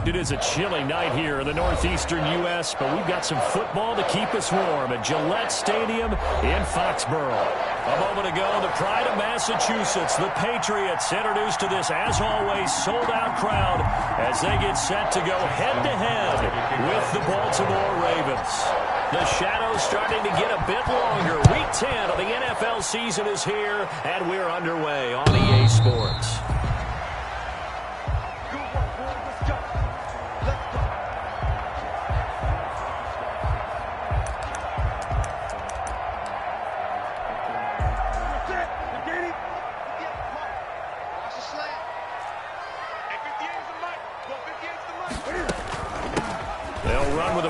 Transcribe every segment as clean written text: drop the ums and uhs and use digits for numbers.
It is a chilly night here in the northeastern U.S., but we've got some football to keep us warm at Gillette Stadium in Foxborough. A moment ago, the pride of Massachusetts, the Patriots, introduced to this, as always, sold-out crowd as they get set to go head-to-head with the Baltimore Ravens. The shadow's starting to get a bit longer. Week 10 of the NFL season is here, and we're underway on EA Sports.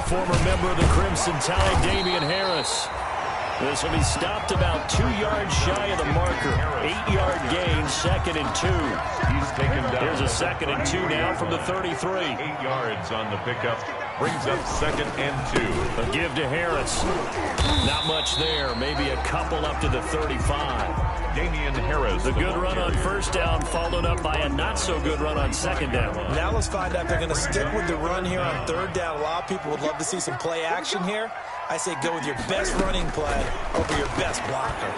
Former member of the Crimson Tide, Damian Harris. This will be stopped about 2 yards shy of the marker. 8-yard gain, 2nd and 2. He's taken down. Here's a 2nd and 2 now from the 33. 8 yards on the pickup. Brings up 2nd and 2. A give to Harris. Not much there. Maybe a couple up to the 35. Damian Harris. The good run on first down followed up by a not-so-good run on second down. Now let's find out if they're going to stick with the run here on third down. A lot of people would love to see some play action here. I say go with your best running play over your best blocker.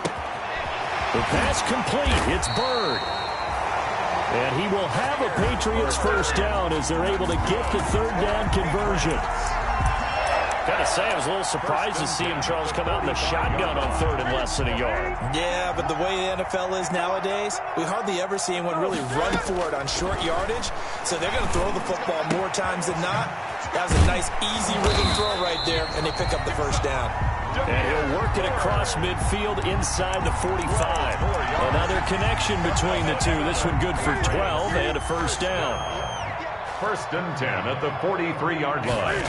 The pass complete. It's Bird. And he will have a Patriots first down as they're able to get the third down conversion. Gotta say, I was a little surprised to see him, Charles, come out in the shotgun on third and less than a yard. Yeah, but the way the NFL is nowadays, we hardly ever see anyone really run for it on short yardage. So they're going to throw the football more times than not. That was a nice, easy rhythm throw right there, and they pick up the first down. And he'll work it across midfield inside the 45. Another connection between the two. This one good for 12 and a first down. 1st and 10 at the 43-yard line.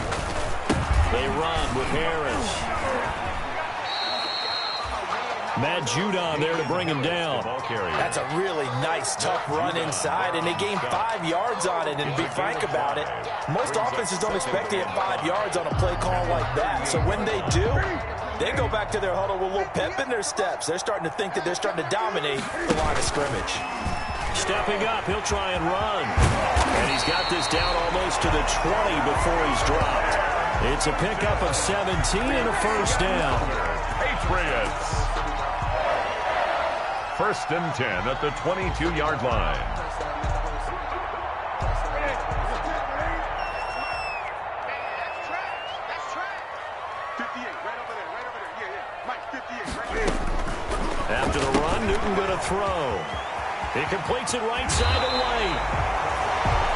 They run with Harris. Matt Judon there to bring him down. That's a really nice, tough run inside, and they gained 5 yards on it. And to be frank about it, most offenses don't expect to get 5 yards on a play call like that. So when they do, they go back to their huddle with a little pep in their steps. They're starting to think that they're starting to dominate the line of scrimmage. Stepping up, he'll try and run. And he's got this down almost to the 20 before he's dropped. It's a pickup of 17 and a first down. Patriots. 1st and 10 at the 22-yard line. After the run, Newton going to throw. He completes it right side away.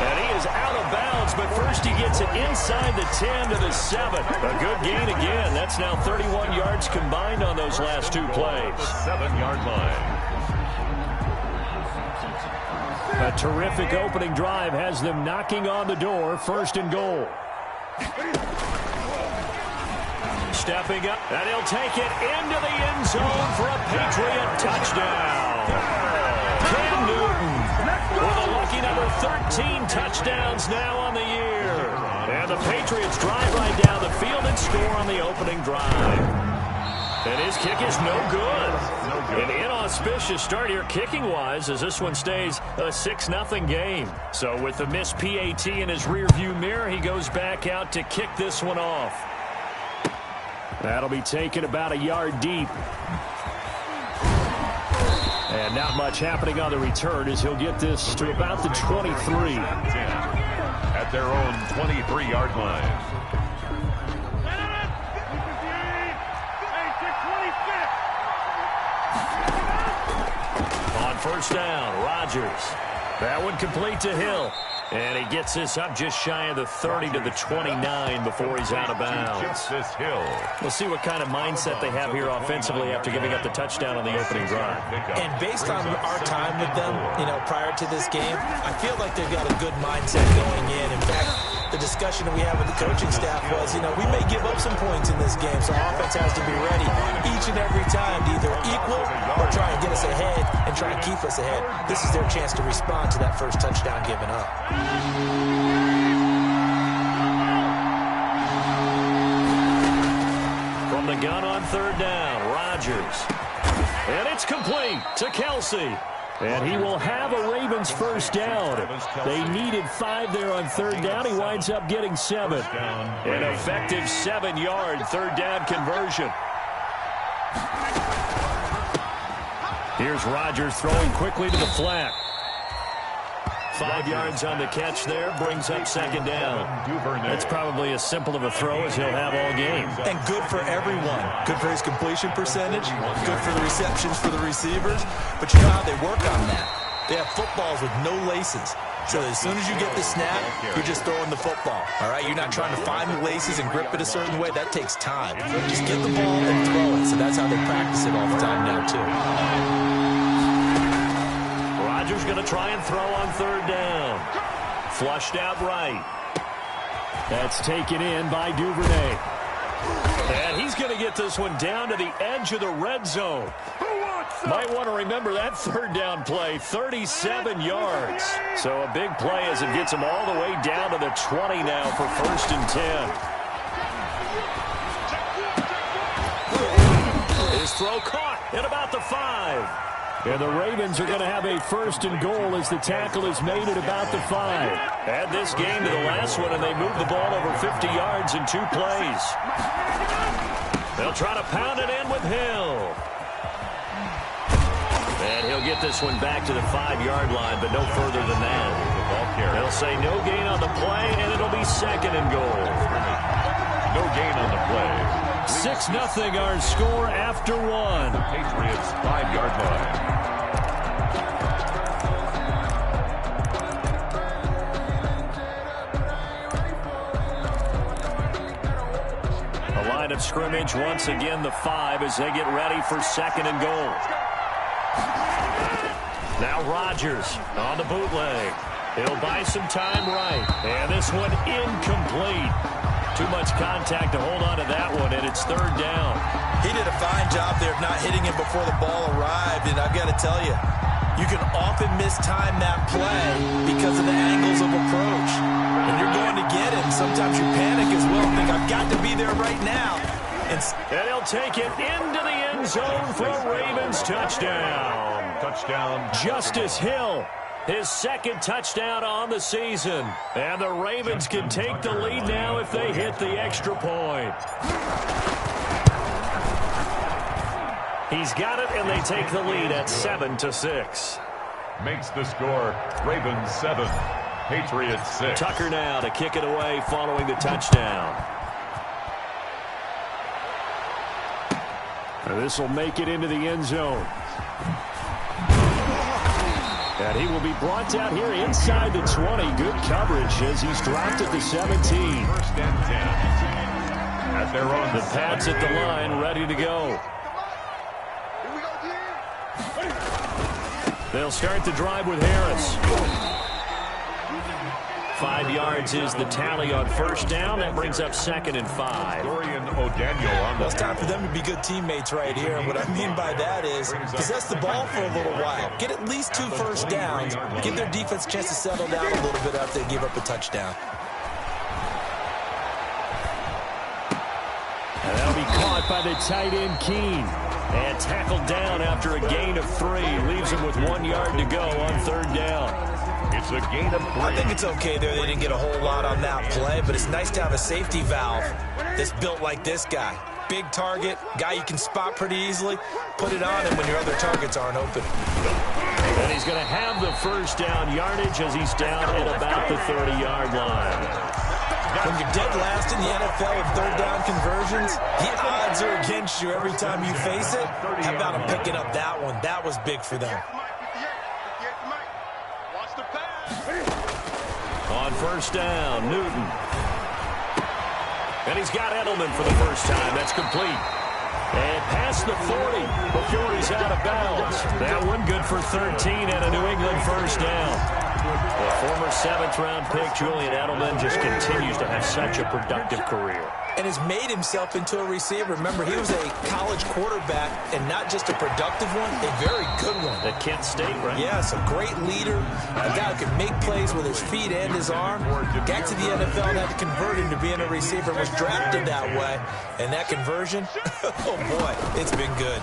And he is out of bounds, but first he gets it inside the 10 to the 7. A good gain again. That's now 31 yards combined on those last 2 plays. 7-yard line. A terrific opening drive has them knocking on the door. 1st and goal. Stepping up, and he'll take it into the end zone for a Patriot touchdown. Cam Newton with a lucky number 13 touchdowns now on the year. And the Patriots drive right down the field and score on the opening drive. And his kick is no good. An inauspicious start here kicking-wise as this one stays a 6-0 game. So with the missed PAT in his rearview mirror, he goes back out to kick this one off. That'll be taken about a yard deep. And not much happening on the return as he'll get this to about the 23. At their own 23-yard line. On first down, Rodgers. That one complete to Hill. And he gets this up just shy of the 30 to the 29 before he's out of bounds. We'll see what kind of mindset they have here offensively after giving up the touchdown on the opening drive. And based on our time with them, prior to this game, I feel like they've got a good mindset going in. In fact, the discussion that we had with the coaching staff was, we may give up some points in this game, so our offense has to be ready each and every time to either equal or try and get us ahead and try and keep us ahead. This is their chance to respond to that first touchdown given up. From the gun on third down, Rodgers. And it's complete to Kelsey. And he will have a Ravens first down. They needed 5 there on third down. He winds up getting 7. An effective 7-yard third down conversion. Here's Rodgers throwing quickly to the flat. 5 yards on the catch there, brings up second down. That's probably as simple of a throw as he'll have all game. And good for everyone. Good for his completion percentage, good for the receptions for the receivers. But you know how they work on that? They have footballs with no laces. So as soon as you get the snap, you're just throwing the football. All right, you're not trying to find the laces and grip it a certain way. That takes time. Just get the ball and throw it. So that's how they practice it all the time now, too. Rodgers going to try and throw on third down. Flushed out right. That's taken in by Duvernay. And he's going to get this one down to the edge of the red zone. Might want to remember that third down play, 37 yards. So a big play as it gets him all the way down to the 20 now for 1st and 10. His throw caught at about the 5. And the Ravens are going to have a 1st and goal as the tackle is made at about the 5. Add this game to the last one, and they move the ball over 50 yards in 2 plays. They'll try to pound it in with Hill. And he'll get this one back to the 5-yard line, but no further than that. They'll say no gain on the play, and it'll be 2nd and goal. No gain on the play. 6-0 our score after 1. The Patriots 5-yard line. The line of scrimmage once again the 5 as they get ready for 2nd and goal. Now Rodgers on the bootleg. He'll buy some time right. And this one incomplete. Too much contact to hold on to that one, and it's 3rd down. He did a fine job there of not hitting him before the ball arrived, and I've got to tell you, you can often mistime that play because of the angles of approach. When you're going to get him, sometimes you panic as well and think, I've got to be there right now. And he'll take it into the end zone for a Ravens touchdown. Justice Hill. His 2nd touchdown on the season. And the Ravens can take the lead now if they hit the extra point. He's got it, and they take the lead at 7-6. Makes the score Ravens 7, Patriots 6. Tucker now to kick it away following the touchdown. And this will make it into the end zone. And he will be brought out here inside the 20. Good coverage as he's dropped at the 17. 1st and 10. As they're on the Pats at the line, ready to go. They'll start the drive with Harris. 5 yards is the tally on 1st down. That brings up 2nd and 5. Dorian O'Daniel on the... It's time for them to be good teammates right here. And what I mean by that is possess the ball for a little while. Get at least 2 first downs. Give their defense a chance to settle down a little bit after they give up a touchdown. And that'll be caught by the tight end, Keene. And tackled down after a gain of 3. Leaves him with 1 yard to go on 3rd down. It's a gain of 3. I think it's okay there. They didn't get a whole lot on that play, but it's nice to have a safety valve that's built like this guy. Big target, guy you can spot pretty easily. Put it on him when your other targets aren't open. And he's going to have the 1st down yardage as he's down at about the 30-yard line. When you're dead last in the NFL with 3rd down conversions, the odds are against you every time you face it. How about him picking up that one? That was big for them. On 1st down, Newton. And he's got Edelman for the first time. That's complete. And past the 40 before he's out of bounds. That one good for 13 and a New England 1st down. The former 7th-round pick, Julian Edelman, just continues to have such a productive career. And has made himself into a receiver. Remember, he was a college quarterback, and not just a productive one, a very good one. At Kent State, right? Yes, a great leader, a guy who can make plays with his feet and his arm. Got to the NFL and had to convert him to being a receiver, was drafted that way. And that conversion, oh boy, it's been good.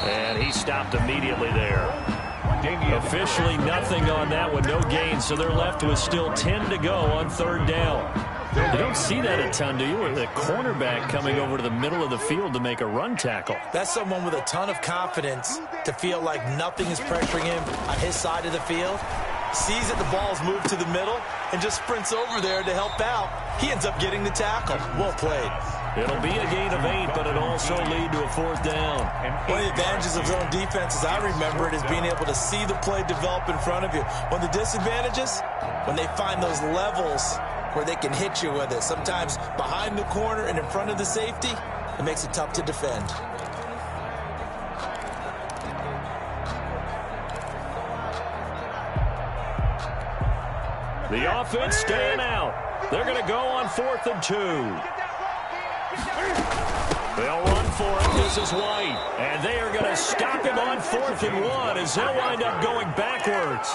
And he stopped immediately there. Officially nothing on that one, no gain, so they're left with still 10 to go on third down. You don't see that a ton, do you? With a cornerback coming over to the middle of the field to make a run tackle. That's someone with a ton of confidence to feel like nothing is pressuring him on his side of the field. Sees that the ball's moved to the middle and just sprints over there to help out. He ends up getting the tackle. Well played. It'll be a gain of 8, but it'll also lead to a fourth down. One of the advantages of zone defense, as I remember it, is being able to see the play develop in front of you. One of the disadvantages, when they find those levels where they can hit you with it, sometimes behind the corner and in front of the safety, it makes it tough to defend. The offense staying out. They're going to go on 4th and 2. They'll run for it. This is White. And they are going to stop him on 4th and 1 as they'll wind up going backwards.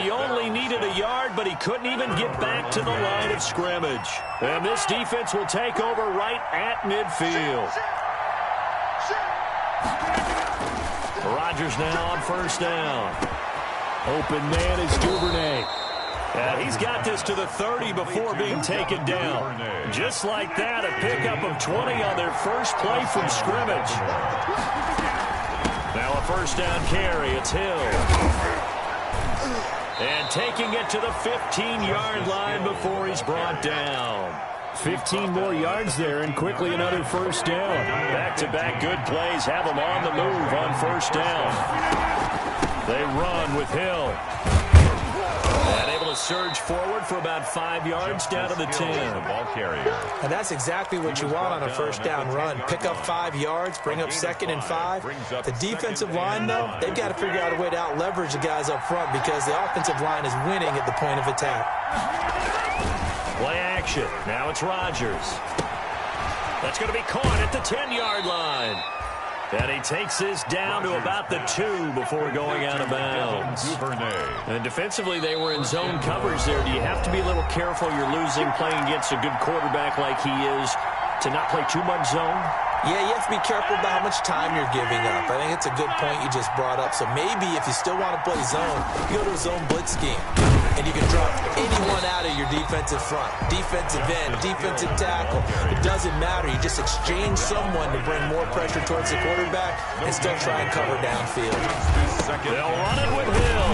He only needed a yard, but he couldn't even get back to the line of scrimmage. And this defense will take over right at midfield. Rodgers now on 1st down. Open man is Duvernay. And he's got this to the 30 before being taken down. Just like that, a pickup of 20 on their first play from scrimmage. Now a 1st down carry. It's Hill. And taking it to the 15-yard line before he's brought down. 15 more yards there, and quickly another 1st down. Back-to-back good plays have them on the move on 1st down. They run with Hill. And able to surge forward for about 5 yards down to the 10. And that's exactly what you want on a 1st down run. Pick up 5 yards, bring up 2nd and 5. The defensive line, though, they've got to figure out a way to out-leverage the guys up front because the offensive line is winning at the point of attack. Play action. Now it's Rodgers. That's going to be caught at the 10-yard line. And he takes this down to about the 2 before going out of bounds. And defensively, they were in zone coverage there. Do you have to be a little careful? You're losing playing against a good quarterback like he is to not play too much zone? Yeah, you have to be careful about how much time you're giving up. I think it's a good point you just brought up. So maybe if you still want to play zone, you go to a zone blitz scheme. And you can drop anyone out of your defensive front. Defensive end, defensive tackle. It doesn't matter. You just exchange someone to bring more pressure towards the quarterback and still try and cover downfield. They'll run it with Hill.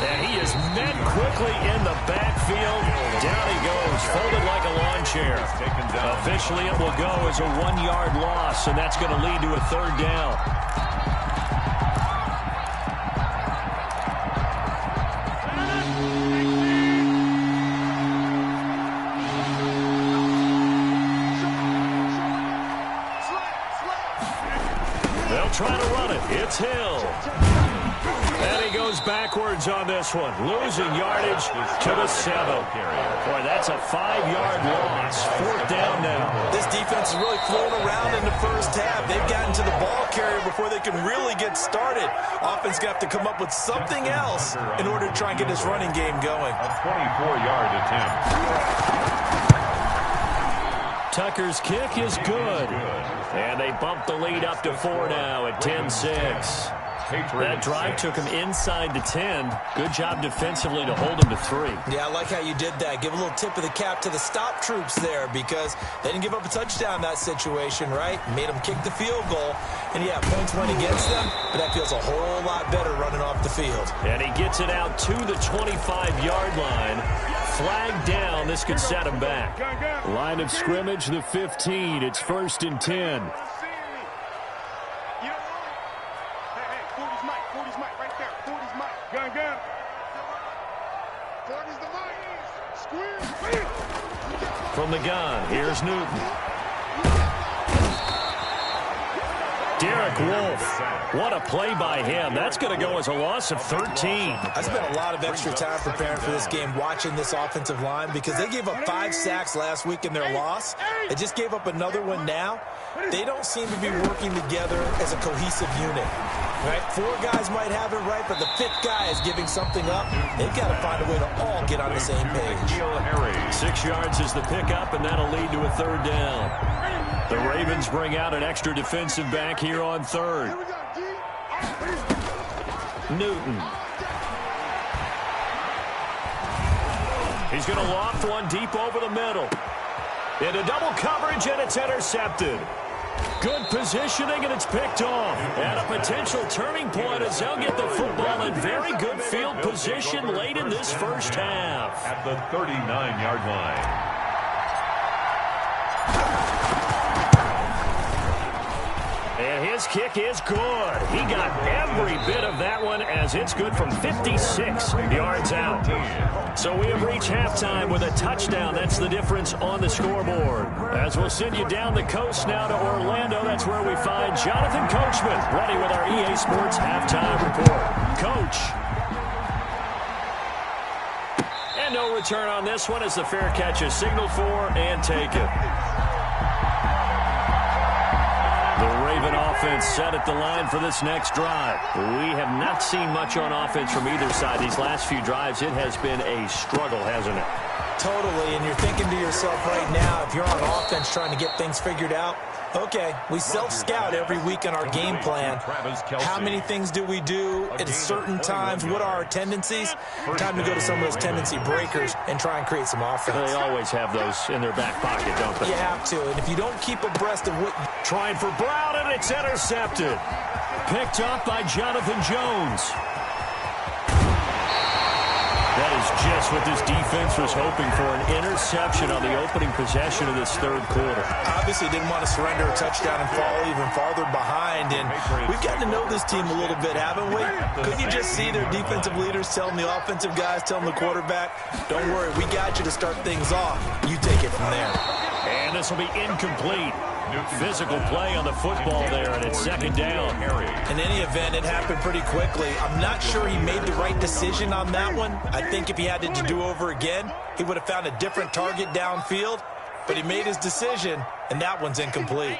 And he is met quickly in the backfield. Down he goes, folded like a lawn chair. Officially, it will go as a 1-yard loss, and that's going to lead to a 3rd down. They'll try to run it. It's Hill. And he goes backwards on this one. Losing yardage to the 7. Boy, that's a 5-yard loss. 4th down now. This defense is really flown around in the first half. They've gotten to the ball carrier before they can really get started. Offense got to come up with something else in order to try and get this running game going. A 24-yard attempt. Tucker's kick is good. And they bump the lead up to 4 now at 10-6. That drive took him inside the 10. Good job defensively to hold him to 3. Yeah, I like how you did that. Give a little tip of the cap to the stop troops there because they didn't give up a touchdown in that situation, right? Made them kick the field goal. And, yeah, points went against them, but that feels a whole lot better running off the field. And he gets it out to the 25-yard line. Flag down. This could set him back. Line of scrimmage, the 15. It's 1st and 10. From the gun, here's Newton. Derek Wolfe. What a play by him. That's going to go as a loss of 13. I spent a lot of extra time preparing for this game watching this offensive line because they gave up 5 sacks last week in their loss. They just gave up another one now. They don't seem to be working together as a cohesive unit. Right? 4 guys might have it right, but the 5th guy is giving something up. They've got to find a way to all get on the same page. 6 yards is the pickup, and that'll lead to a 3rd down. The Ravens bring out an extra defensive back here on third. Newton. He's going to loft one deep over the middle. Into double coverage, and it's intercepted. Good positioning, and it's picked off. And a potential turning point as they'll get the football in very good field position late in this first half. At the 39-yard line. And his kick is good. He got every bit of that one as it's good from 56 yards out. So we have reached halftime with a touchdown. That's the difference on the scoreboard. As we'll send you down the coast now to Orlando, that's where we find Jonathan Coachman, ready with our EA Sports halftime report. Coach. And no return on this one as the fair catch is signaled for and taken. The Raven offense set at the line for this next drive. We have not seen much on offense from either side. These last few drives, it has been a struggle, hasn't it? Totally, and you're thinking to yourself right now, if you're on offense trying to get things figured out, okay, we self-scout every week in our game plan. How many things do we do at certain times? What are our tendencies? Time to go to some of those tendency breakers and try and create some offense. They always have those in their back pocket, don't they? You have to, and if you don't keep abreast of what... Trying for Brown, and it's intercepted. Picked up by Jonathan Jones. That is just what this defense was hoping for, an interception on the opening possession of this third quarter. Obviously didn't want to surrender a touchdown and fall even farther behind, and we've gotten to know this team a little bit, haven't we? Couldn't you just see their defensive leaders telling the offensive guys, telling the quarterback, don't worry, we got you to start things off. You take it from there. And this will be incomplete. Physical play on the football there, and it's second down. In any event, it happened pretty quickly. I'm not sure he made the right decision on that one. I think if he had to do over again, he would have found a different target downfield. But he made his decision, and that one's incomplete.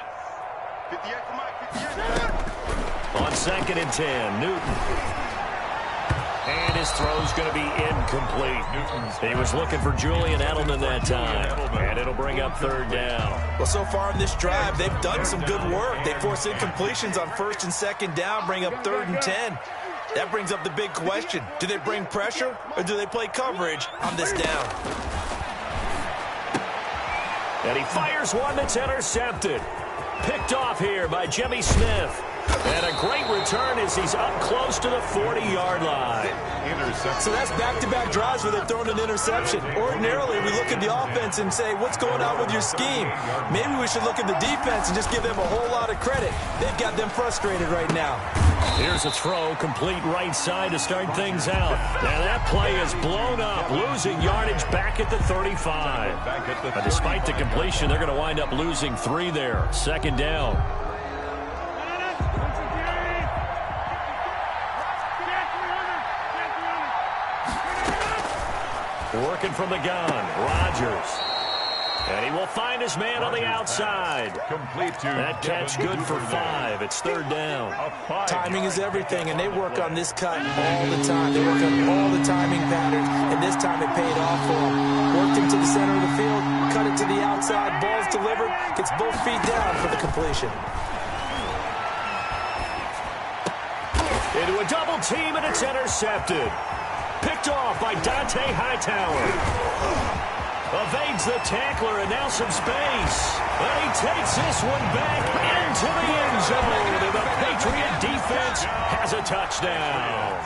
On 2nd and 10, Newton. And his throw's going to be incomplete. He was looking for Julian Edelman that time. And it'll bring up third down. Well, so far in this drive, they've done some good work. They force incompletions on 1st and 2nd down, bring up 3rd and 10. That brings up the big question. Do they bring pressure, or do they play coverage on this down? And he fires one that's intercepted. Picked off here by Jimmy Smith. And a great return as he's up close to the 40-yard line. So that's back-to-back drives where they're throwing an interception. Ordinarily, we look at the offense and say, what's going on with your scheme? Maybe we should look at the defense and just give them a whole lot of credit. They've got them frustrated right now. Here's a throw, complete right side to start things out. And that play is blown up, losing yardage back at the 35. But despite the completion, they're going to wind up losing 3 there. Second down. Working from the gun, Rodgers. And he will find his man on the outside. That catch good for 5. It's third down. Timing is everything, and they work on this cut all the time. They work on all the timing patterns, and this time it paid off for them. Worked him to the center of the field, cut it to the outside, ball's delivered, gets both feet down for the completion. Into a double team, and it's intercepted. Picked off by Dante Hightower. Evades the tackler, and now some space. And he takes this one back into the end zone. And the Patriot defense has a touchdown.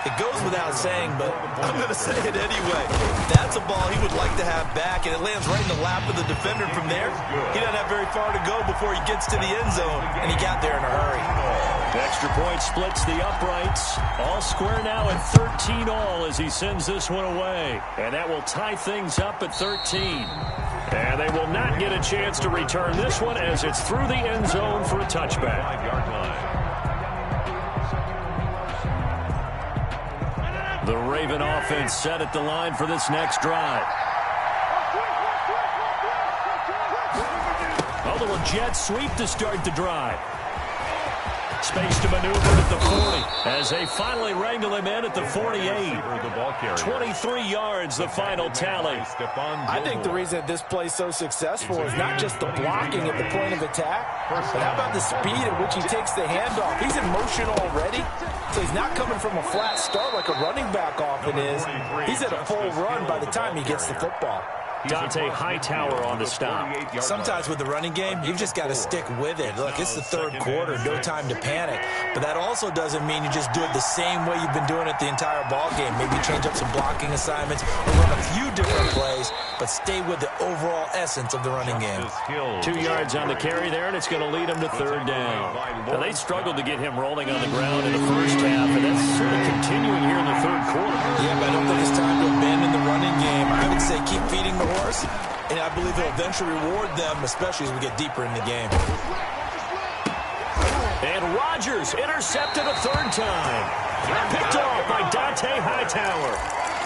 It goes without saying, but I'm going to say it anyway. That's a ball he would like to have back, and it lands right in the lap of the defender from there. He doesn't have very far to go before he gets to the end zone, and he got there in a hurry. The extra point splits the uprights. All square now at 13 all as he sends this one away. And that will tie things up at 13. And they will not get a chance to return this one as it's through the end zone for a touchback. 5-yard line. The Raven offense set at the line for this next drive. A little jet sweep to start the drive. Space to maneuver at the 40 as they finally wrangle him in at the 48. 23 yards, the final tally. I think the reason this play is so successful is not just the blocking at the point of attack, but how about the speed at which he takes the handoff. He's in motion already, so he's not coming from a flat start like a running back often is. He's at a full run by the time he gets the football. Dante Hightower on the stop. Sometimes with the running game, you've just got to stick with it. Look, it's the third quarter, no time to panic. But that also doesn't mean you just do it the same way you've been doing it the entire ball game. Maybe change up some blocking assignments or run a few different plays, but stay with the overall essence of the running game. 2 yards on the carry there, and it's going to lead him to third down. Now, they struggled to get him rolling on the ground in the first half, and that's sort of continuing here in the third quarter. Yeah, but I don't think it's time to abandon the running game. I would say keep feeding the horse, and I believe he'll eventually reward them, especially as we get deeper in the game. And Rodgers intercepted a third time. Picked off by Dante Hightower.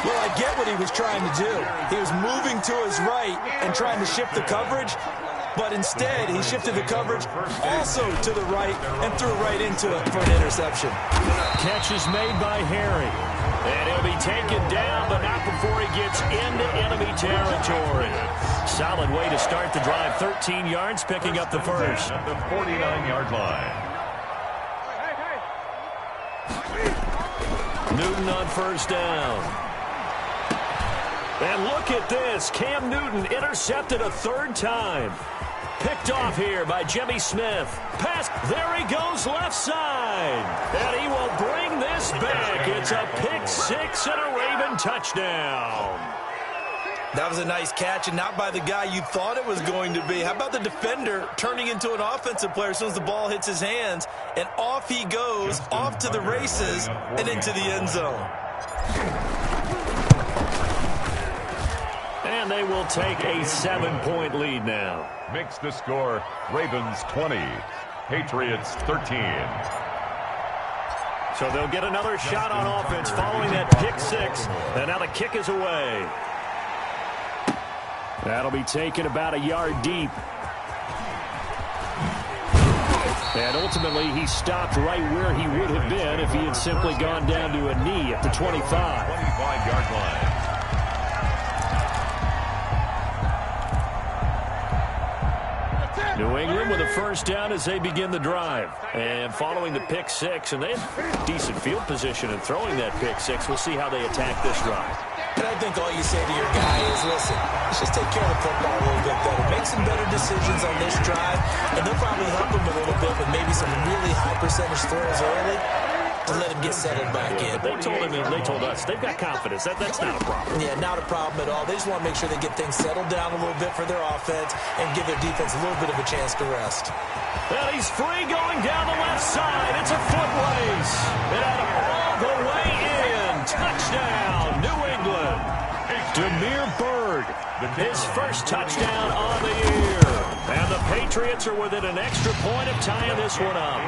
Well, I get what he was trying to do. He was moving to his right and trying to shift the coverage, but instead he shifted the coverage also to the right and threw right into it for an interception. Catch is made by Harry. And he'll be taken down, but not before he gets into enemy territory. Solid way to start the drive. 13 yards, picking up the first. At the 49-yard line. Newton on first down. And look at this. Cam Newton intercepted a third time. Picked off here by Jimmy Smith. Pass. There he goes left side. And he will bring this back. It's a pick six and a Raven touchdown. That was a nice catch, and not by the guy you thought it was going to be. How about the defender turning into an offensive player as soon as the ball hits his hands, and off he goes, off to the races, and into the end zone. And they will take a 7-point lead now. Makes the score Ravens 20, Patriots 13. So they'll get another shot on offense following that pick six. And now the kick is away. That'll be taken about a yard deep. And ultimately he stopped right where he would have been if he had simply gone down to a knee at the 25. 25-yard line. New England with a first down as they begin the drive. And following the pick six, and they have decent field position in throwing that pick six. We'll see how they attack this drive. And I think all you say to your guy is, listen, let's just take care of the football a little bit better. Make some better decisions on this drive, and they'll probably help him a little bit with maybe some really high percentage throws early to let him get settled back in. But they told us they've got confidence. That's not a problem. Yeah, not a problem at all. They just want to make sure they get things settled down a little bit for their offense and give their defense a little bit of a chance to rest. And he's free going down the left side. It's a foot race. And out all the way in. Touchdown, New England. Demir Bird, his first touchdown on the year. And the Patriots are within an extra point of tying this one up.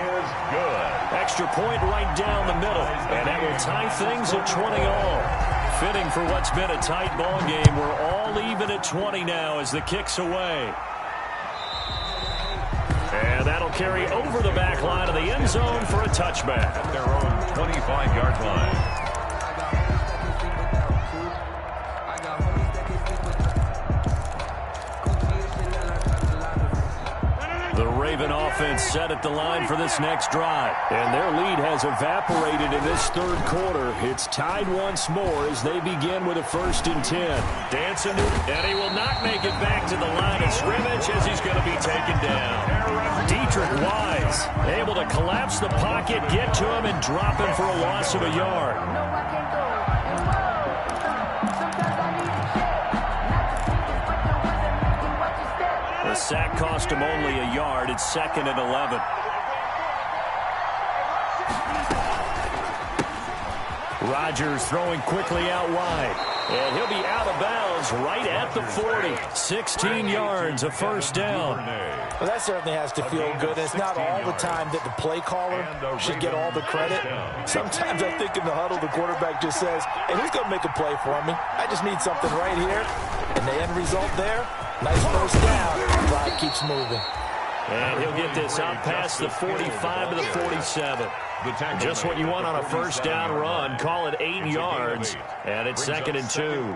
Extra point right down the middle. And that will tie things at 20 all. Fitting for what's been a tight ball game. We're all even at 20 now as the kick's away. And that'll carry over the back line of the end zone for a touchback. At their own 25-yard line. The Raven offense set at the line for this next drive. And their lead has evaporated in this third quarter. It's tied once more as they begin with a 1st and 10. Dancing, and he will not make it back to the line of scrimmage as he's going to be taken down. Dietrich Wise able to collapse the pocket, get to him, and drop him for a loss of a yard. The sack cost him only a yard. It's 2nd and 11. Rodgers throwing quickly out wide. And he'll be out of bounds right at the 40. 16 yards, a first down. Well, that certainly has to feel good. It's not all the time that the play caller should get all the credit. Sometimes I think in the huddle, the quarterback just says, hey, who's going to make a play for me? I just need something right here. And the end result there, nice first down. Drive keeps moving. And he'll get this up past the 45 to the 47. Just what you want on a first down run. Call it 8 yards. And it's 2nd and 2.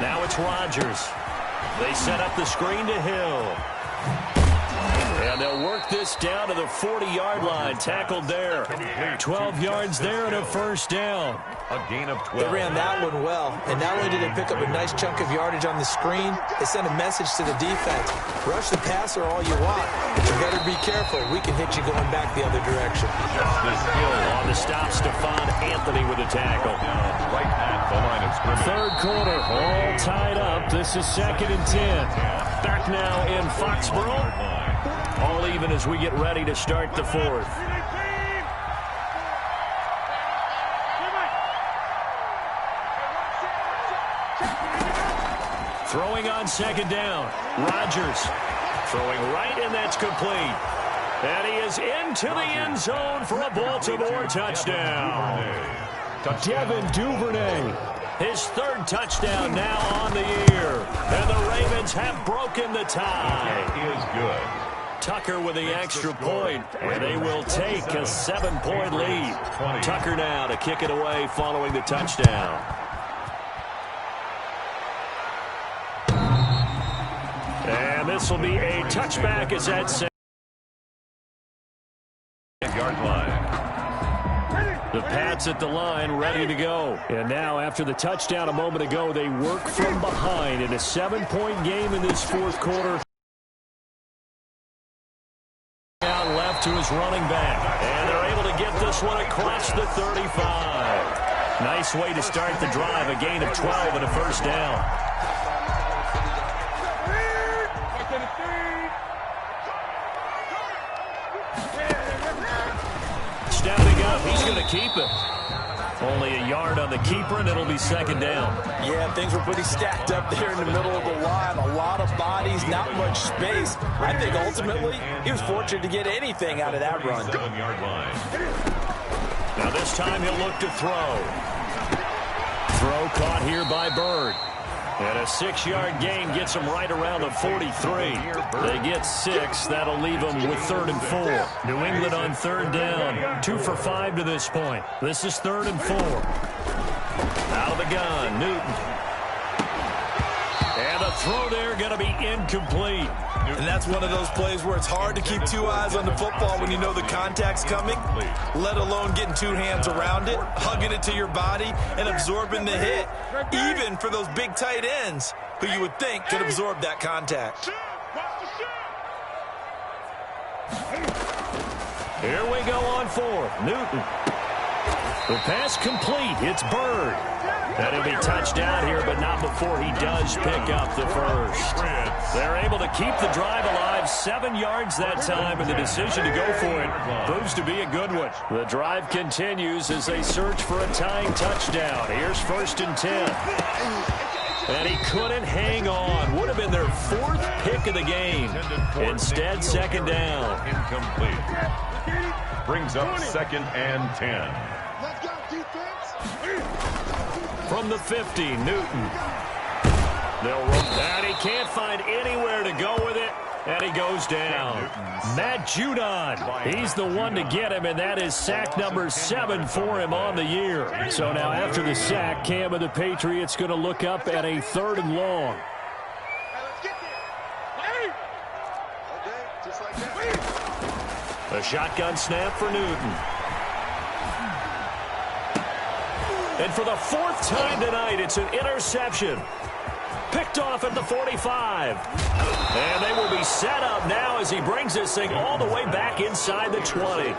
Now it's Rodgers. They set up the screen to Hill. And they'll work this down to the 40-yard line. Tackled there. 12 yards there and a first down. A gain of 12. They ran that one well. And not only did they pick up a nice chunk of yardage on the screen, they sent a message to the defense. Rush the passer all you want, but you better be careful. We can hit you going back the other direction. On the stop, Stephon Anthony with a tackle. Right at the line of scrimmage. Third quarter, all tied up. This is 2nd and 10. Back now in Foxborough. All even as we get ready to start the fourth. Throwing on 2nd down. Rodgers throwing right, and that's complete. And he is into the end zone for a Baltimore touchdown. Devin Duvernay. His 3rd touchdown now on the year. And the Ravens have broken the tie. It is good. Tucker with the extra point, and they will take a 7-point lead. Tucker now to kick it away following the touchdown. And this will be a touchback as that 8-yard line. The Pats at the line, ready to go. And now, after the touchdown a moment ago, they work from behind in a 7-point game in this fourth quarter. Out left to his running back. And they're able to get this one across the 35. Nice way to start the drive. A gain of 12 and a first down. Stepping up, he's going to keep it. Only a yard on the keeper, and it'll be 2nd down. Yeah, things were pretty stacked up there in the middle of the line. A lot of bodies, not much space. I think ultimately he was fortunate to get anything out of that run. 7-yard line. Now this time he'll look to throw. Throw caught here by Bird. And a 6-yard gain gets them right around the 43. They get 6. That'll leave them with 3rd and 4. New England on 3rd down. 2 for 5 to this point. This is 3rd and 4. Out of the gun, Newton. And the throw there going to be incomplete. And that's one of those plays where it's hard to keep 2 eyes on the football when you know the contact's coming, let alone getting 2 hands around it, hugging it to your body, and absorbing the hit, even for those big tight ends who you would think could absorb that contact. Here we go on 4th. Newton. The pass complete. It's Bird. That'll be touchdown here, but not before he does pick up the first. They're able to keep the drive alive. 7 yards that time, and the decision to go for it proves to be a good one. The drive continues as they search for a tying touchdown. Here's 1st and 10. And he couldn't hang on. Would have been their 4th pick of the game. Instead, 2nd down. Incomplete. Brings up 2nd and 10. From the 50, Newton. They'll roll that. He can't find anywhere to go with it, and he goes down. Matt Judon, he's the one to get him, and that is sack number 7 for him on the year. So now after the sack, Cam of the Patriots going to look up at a 3rd and long. A shotgun snap for Newton. And for the 4th time tonight, it's an interception. Picked off at the 45. And they will be set up now as he brings this thing all the way back inside the 20.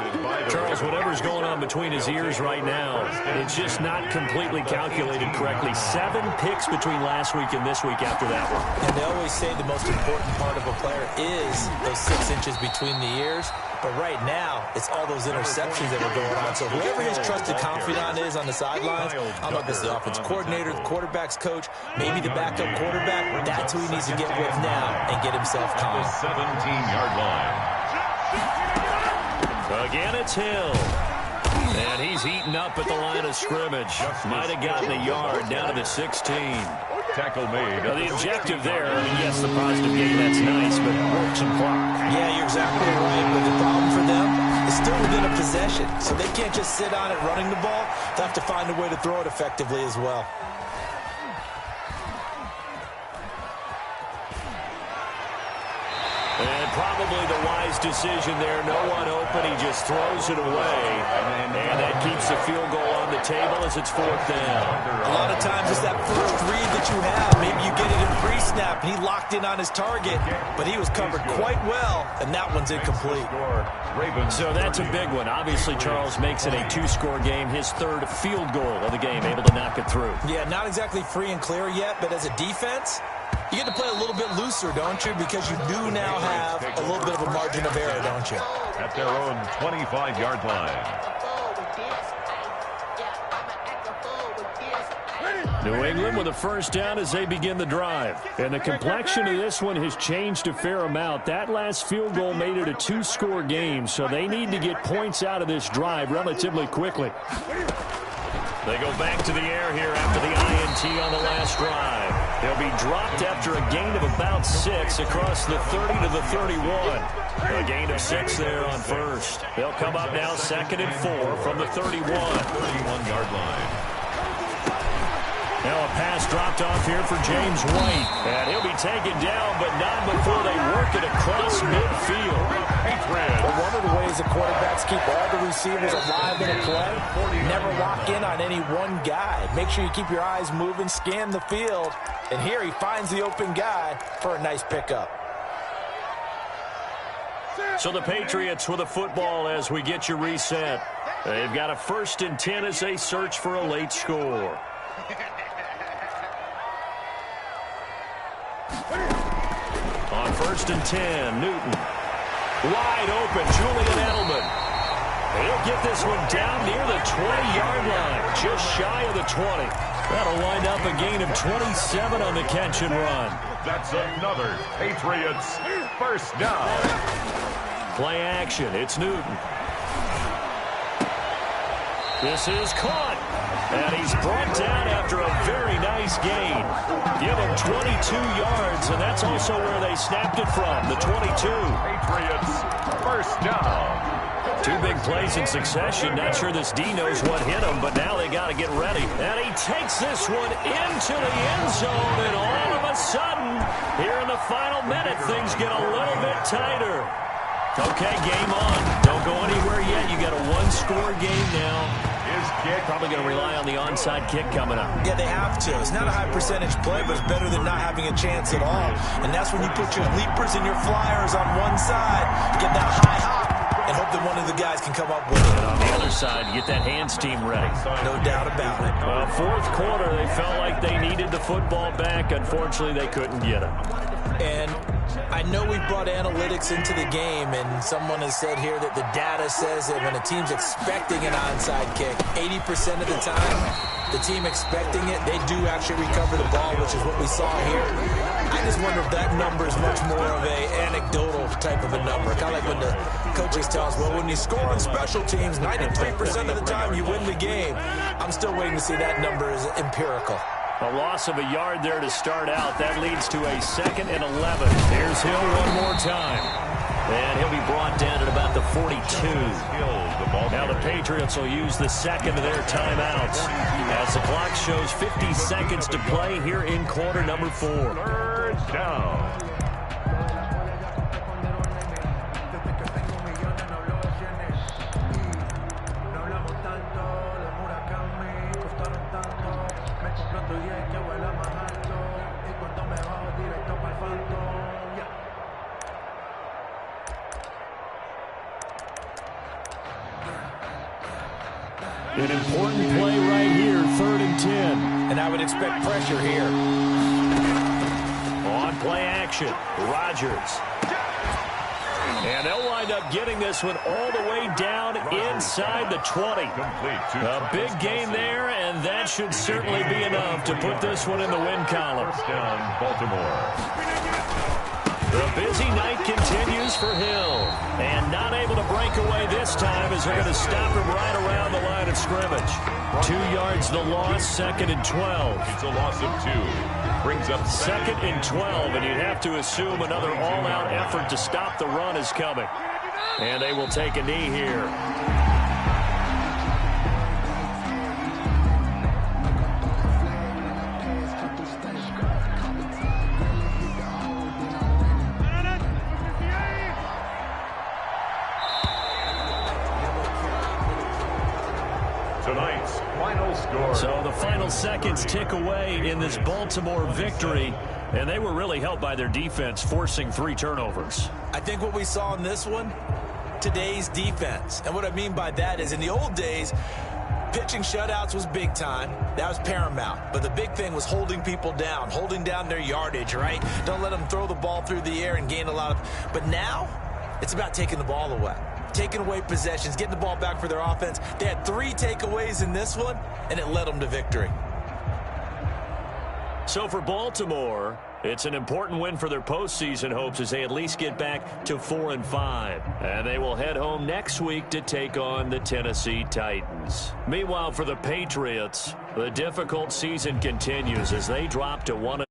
Charles, whatever's going on between his ears right now, it's just not completely calculated correctly. 7 picks between last week and this week after that one. And they always say the most important part of a player is those 6 inches between the ears. But right now, it's all those interceptions that are going on. So whoever his trusted confidant is on the sidelines, I don't know if it's the offense coordinator, the quarterback's coach, maybe the backup quarterback, that's who he needs to get with now and get himself calm. 17-yard line. Again, it's Hill. And he's heating up at the line of scrimmage. Might have gotten a yard down to the 16. Tackle made. Now, the objective there, I mean, yes, the positive gain, that's nice, but work some clock. Yeah, you're exactly right, but the problem for them is still within a possession, so they can't just sit on it running the ball. They have to find a way to throw it effectively as well. And probably the wise decision there. No one open. He just throws it away. And that keeps the field goal on the table as it's 4th down. A lot of times it's that first read that you have. Maybe you get it in pre-snap, and he locked in on his target, but he was covered quite well, and that one's incomplete. So that's a big one. Obviously, Charles makes it a 2-score game. His 3rd field goal of the game, able to knock it through. Yeah, not exactly free and clear yet, but as a defense, you get to play a little bit looser, don't you? Because you do now have a little bit of a margin of error, don't you? At their own 25-yard line. New England with a 1st down as they begin the drive. And the complexion of this one has changed a fair amount. That last field goal made it a 2-score game, so they need to get points out of this drive relatively quickly. They go back to the air here after the INT on the last drive. They'll be dropped after a gain of about 6 across the 30 to the 31. A gain of 6 there on 1st. They'll come up now 2nd and 4 from the 31-yard line. Now a pass dropped off here for James White. And he'll be taken down, but not before they work it across midfield. Well, one of the ways the quarterbacks keep all the receivers alive in a play, never lock in on any one guy. Make sure you keep your eyes moving, scan the field. And here he finds the open guy for a nice pickup. So the Patriots with a football as we get you reset. They've got a 1st and 10 as they search for a late score. On 1st and 10, Newton. Wide open, Julian Edelman. He'll get this one down near the 20-yard line, just shy of the 20. That'll wind up a gain of 27 on the catch and run. That's another Patriots 1st down. Play action, it's Newton. This is caught. And he's brought down after a very nice gain. Give him 22 yards, and that's also where they snapped it from, the 22. Patriots 1st down. 2 big plays in succession. Not sure this D knows what hit him, but now they got to get ready. And he takes this one into the end zone, and all of a sudden, here in the final minute, things get a little bit tighter. Okay, game on. Don't go anywhere yet. You got a 1-score game now. Probably going to rely on the onside kick coming up. Yeah, they have to. It's not a high percentage play, but it's better than not having a chance at all. And that's when you put your leapers and your flyers on one side, get that high hop, and hope that one of the guys can come up with it. And on the other side, you get that hands team ready. No doubt about it. 4th quarter, they felt like they needed the football back. Unfortunately, they couldn't get it. And I know we brought analytics into the game, and someone has said here that the data says that when a team's expecting an onside kick, 80% of the time, the team expecting it, they do actually recover the ball, which is what we saw here. I just wonder if that number is much more of a anecdotal type of a number. Kind of like when the coaches tell us, well, when you score on special teams, 93% of the time you win the game. I'm still waiting to see that number is empirical. A loss of a yard there to start out. That leads to a 2nd and 11. Here's Hill one more time. And he'll be brought down at about the 42. Now the Patriots will use the 2nd of their timeouts as the clock shows 50 seconds to play here in quarter number 4. 3rd down. An important play right here, 3rd and 10. And I would expect pressure here. On play action, Rodgers. And they'll wind up getting this one all the way down inside the 20. A big gain there, and that should certainly be enough to put this one in the win column. First down, Baltimore. The busy night continues for Hill. And not able to break away this time as they're going to stop him right around the line of scrimmage. 2 yards the loss, 2nd and 12. It's a loss of 2. Brings up 2nd and 12, and you'd have to assume another all-out effort to stop the run is coming. And they will take a knee here. tonight's final score. So the final seconds tick away in this Baltimore victory, and they were really helped by their defense, forcing 3 turnovers. I think what we saw in this one, today's defense. And what I mean by that is in the old days, pitching shutouts was big time. That was paramount. But the big thing was holding people down, holding down their yardage, right? Don't let them throw the ball through the air and gain a lot of... But now, it's about taking the ball away. Taking away possessions, getting the ball back for their offense. They had 3 takeaways in this one, and it led them to victory. So for Baltimore, it's an important win for their postseason hopes as they at least get back to 4-5. And they will head home next week to take on the Tennessee Titans. Meanwhile, for the Patriots, the difficult season continues as they drop to 1.